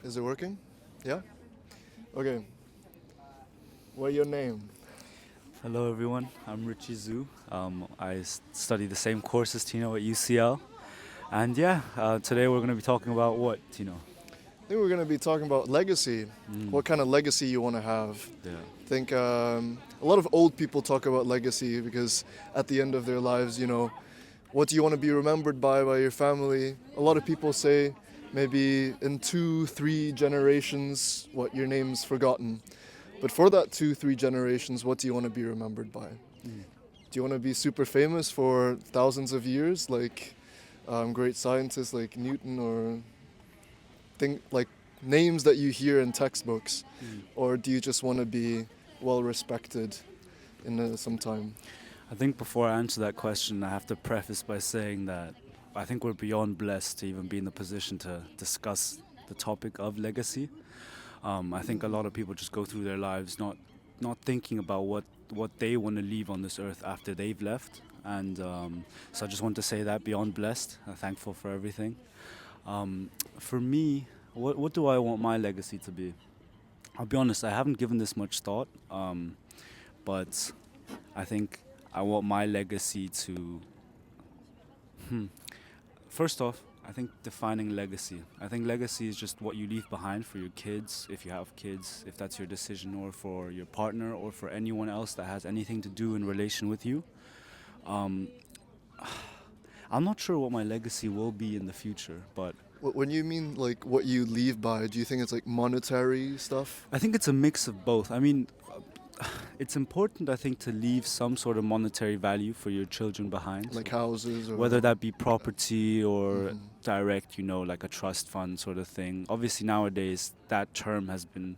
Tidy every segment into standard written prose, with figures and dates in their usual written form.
Is it working? Yeah? Okay. What's your name? Hello, everyone. I'm Richie Zhu. I study the same course as Tino at UCL. And yeah, today we're going to be talking about what, Tino? I think we're going to be talking about legacy. Mm, What kind of legacy you want to have. yeah. I think a lot of old people talk about legacy because at the end of their lives, what do you want to be remembered by your family? A lot of people say maybe in two, three generations, what your name's forgotten. But for that two, three generations, what do you want to be remembered by? Mm. Do you want to be super famous for thousands of years, like great scientists like Newton, or like names that you hear in textbooks, Mm. or do you just want to be well respected in some time? I think before I answer that question, I have to preface by saying that I think we're beyond blessed to even be in the position to discuss the topic of legacy. I think a lot of people just go through their lives not thinking about what they want to leave on this earth after they've left. And so I just want to say that beyond blessed, thankful for everything. For me, what do I want my legacy to be? I'll be honest, I haven't given this much thought, but I think I want my legacy to. Hmm, First off, I think defining legacy. I think legacy is just what you leave behind for your kids, if you have kids, if that's your decision, or for your partner, or for anyone else that has anything to do in relation with you. Um, I'm not sure what my legacy will be in the future, but When you mean like what you leave by, do you think it's like monetary stuff, I think it's a mix of both. I mean, it's important, I think, to leave some sort of monetary value for your children behind, like houses whether or? that be property or Hmm. direct, like a trust fund sort of thing. Obviously, nowadays, that term has been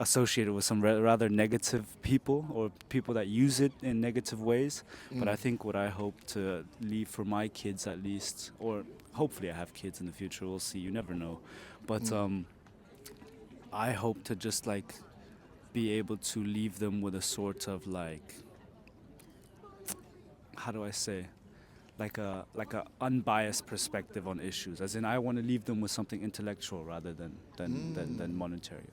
associated with some rather negative people or people that use it in negative ways. But Mm. I think what I hope to leave for my kids, at least, or hopefully I have kids in the future, we'll see, you never know. But Mm. I hope to just like be able to leave them with a sort of like, how do I say, like a unbiased perspective on issues. As in, I want to leave them with something intellectual rather than Mm. monetary.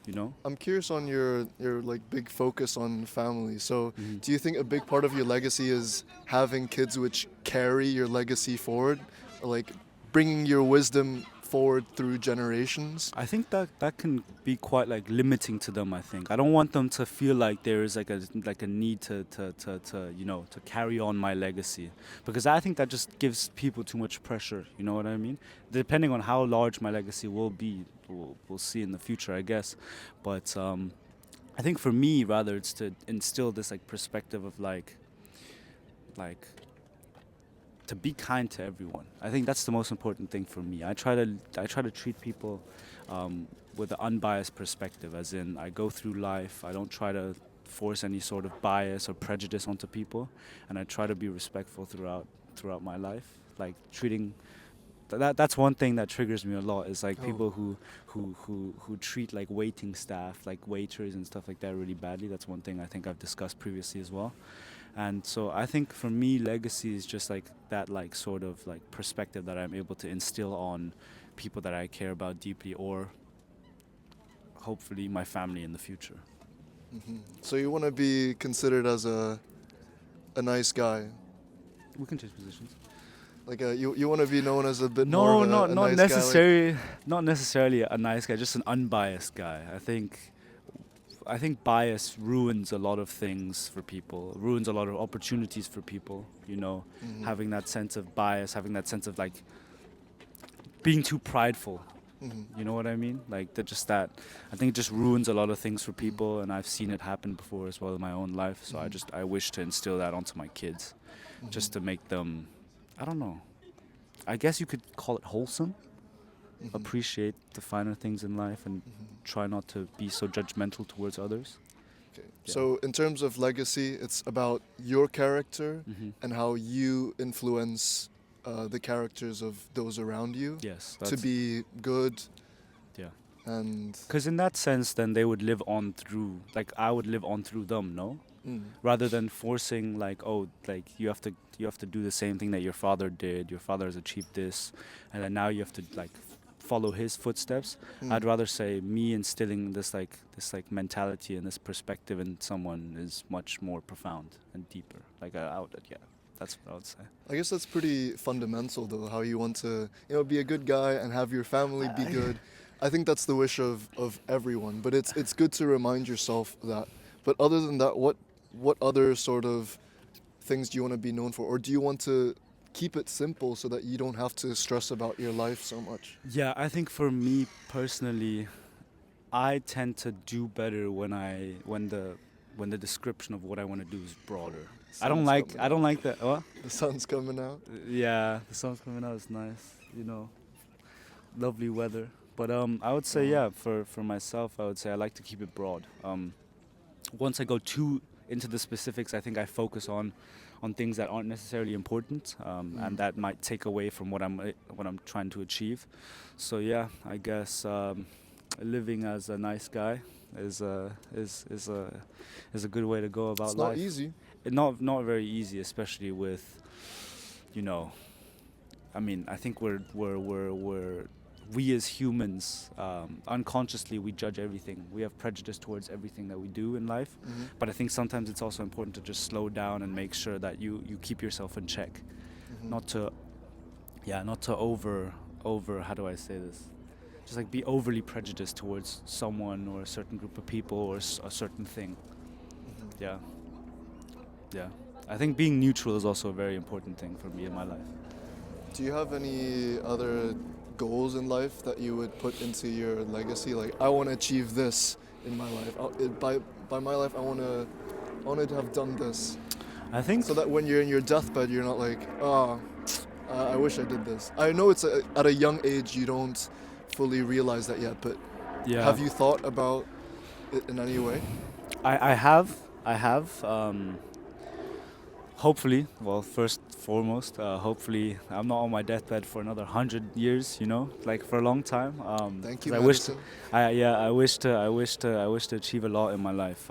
You know? I'm curious on your like big focus on family. So, Hmm. do you think a big part of your legacy is having kids which carry your legacy forward, or like bringing your wisdom forward through generations? I think that can be quite like limiting to them. I think I don't want them to feel like there is like a need to carry on my legacy, because I think that just gives people too much pressure. You know what I mean? Depending on how large my legacy will be, we'll see in the future, I guess. But I think for me, rather, it's to instill this like perspective of like to be kind to everyone. I think that's the most important thing for me. I try to treat people with an unbiased perspective, as in I go through life. I don't try to force any sort of bias or prejudice onto people, and I try to be respectful throughout my life. Like treating that's one thing that triggers me a lot is like Oh. people who treat like waiting staff, like waiters and stuff like that, really badly. That's one thing I think I've discussed previously as well. And so I think for me, legacy is just like that, like sort of like perspective that I'm able to instill on people that I care about deeply, or hopefully my family in the future. So you want to be considered as a nice guy, We can change positions. like you want to be known as a bit more of No, not a not nice guy, like. necessarily, not necessarily a nice guy, just an unbiased guy. I think bias ruins a lot of things for people, ruins a lot of opportunities for people. Mhm. Having that sense of bias, having that sense of like being too prideful. Mhm. You know what I mean? Like that, just that. I think it just ruins a lot of things for Mhm. people, and I've seen it happen before as well in my own life. So I Mhm. just I wish to instill that onto my kids, Mhm. just to make them. I don't know. I guess you could call it wholesome. Mhm. Appreciate the finer things in life and Mhm. try not to be so judgmental towards others. Okay. Yeah. So in terms of legacy, it's about your character Hmm. and how you influence the characters of those around you Yes, to that's be good yeah. and. Because in that sense, then they would live on through, like I would live on through them, no? Mm. Rather than forcing, like, oh, like you have to do the same thing that your father did. Your father has achieved this, and then now you have to like follow his footsteps. I'd rather say me instilling this mentality and this perspective in someone is much more profound and deeper. Like yeah, that's what I would say. I guess that's pretty fundamental, though, how you want to, be a good guy and have your family be good. I think that's the wish of everyone, but it's good to remind yourself that. But other than that, what other sort of things do you want to be known for? Or do you want to keep it simple so that you don't have to stress about your life so much? Yeah, I think for me personally, I tend to do better when the description of what I want to do is broader. I don't like that. What? The sun's coming out. Yeah, the sun's coming out. It's nice, lovely weather. But I would say, yeah, for myself, I would say I like to keep it broad. Once I go too into the specifics, I think I focus on things that aren't necessarily important, and that might take away from what I'm trying to achieve. So yeah, I guess living as a nice guy is a good way to go about life. It's not easy. Not very easy, especially with, I mean, I think we as humans, unconsciously we judge everything. We have prejudice towards everything that we do in life. But I think sometimes it's also important to just slow down and make sure that you keep yourself in check. Not to over, how do I say this? Just like be overly prejudiced towards someone or a certain group of people or a certain thing. Yeah. I think being neutral is also a very important thing for me in my life. Do you have any other goals in life that you would put into your legacy? Like, I want to achieve this in my life. By my life, I want to have done this. I think so that when you're in your deathbed, you're not like, I wish I did this. I know it's at a young age you don't fully realize that yet, but have you thought about it in any way? I have. Hopefully, well, first foremost, hopefully I'm not on my deathbed for another 100 years, like for a long time. Thank you, I wish to achieve a lot in my life.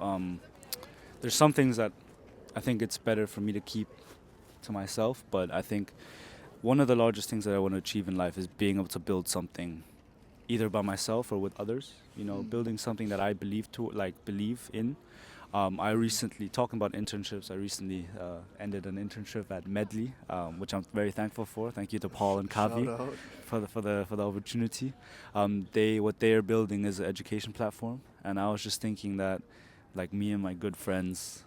There's some things that I think it's better for me to keep to myself, but I think one of the largest things that I want to achieve in life is being able to build something either by myself or with others, building something that I believe in. I recently, talking about internships, ended an internship at Medley, which I'm very thankful for. Thank you to Paul and Kavi for the opportunity. What they are building is an education platform, and I was just thinking that, like, me and my good friends,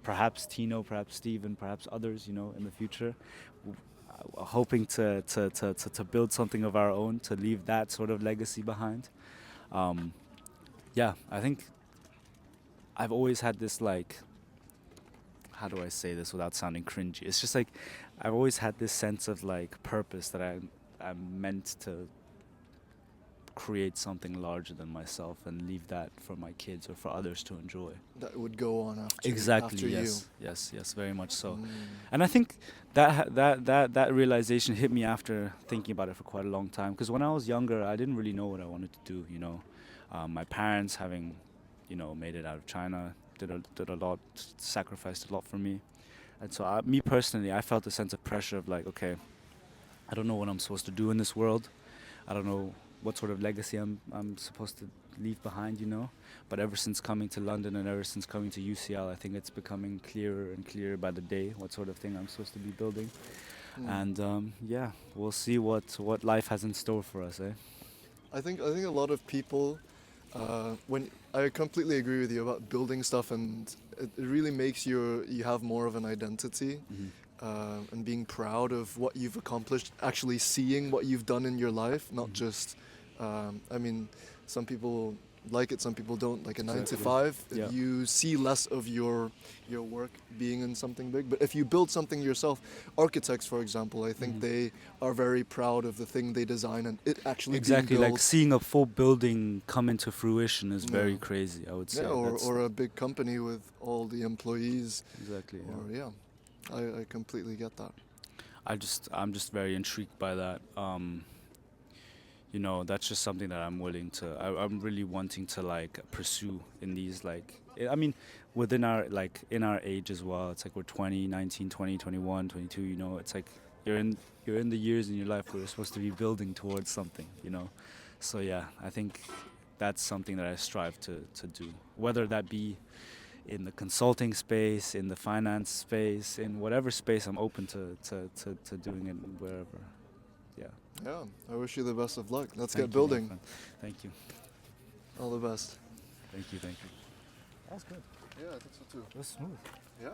perhaps Tino, perhaps Steven, perhaps others, in the future, hoping to build something of our own, to leave that sort of legacy behind. I think I've always had this, like, how do I say this without sounding cringy? It's just like I've always had this sense of, like, purpose that I'm meant to create something larger than myself and leave that for my kids or for others to enjoy. That would go on after exactly. After Yes, very much so. And I think that realization hit me after thinking about it for quite a long time. Because when I was younger, I didn't really know what I wanted to do. My parents, having made it out of China, did a lot, sacrificed a lot for me. And so me personally, I felt a sense of pressure of, like, okay, I don't know what I'm supposed to do in this world. I don't know what sort of legacy I'm supposed to leave behind, But ever since coming to London and ever since coming to UCL, I think it's becoming clearer and clearer by the day what sort of thing I'm supposed to be building. And we'll see what life has in store for us, eh? I think a lot of people, when I completely agree with you about building stuff, and it really makes you have more of an identity, and being proud of what you've accomplished, actually seeing what you've done in your life, not just, some people like it, some people don't, like a 9 to 5. Yeah. You see less of your work being in something big. But if you build something yourself, architects, for example, I think they are very proud of the thing they design and it actually being built. Like seeing a full building come into fruition is very crazy, I would say. Yeah, or a big company with all the employees. Exactly. I completely get that. I'm just very intrigued by that. That's just something that I'm willing to, I'm really wanting to, like, pursue in these, like, within our, like, in our age as well. It's like we're 20, 19, 20, 21, 22, it's like you're in the years in your life where you're supposed to be building towards something, you know. So yeah, I think that's something that I strive to do, whether that be in the consulting space, in the finance space, in whatever space. I'm open to doing it wherever. Yeah. Yeah, I wish you the best of luck. Let's Thank get you, my building. friend. Thank you. All the best. Thank you. That was good. Yeah, I think so too. It was smooth. Yeah?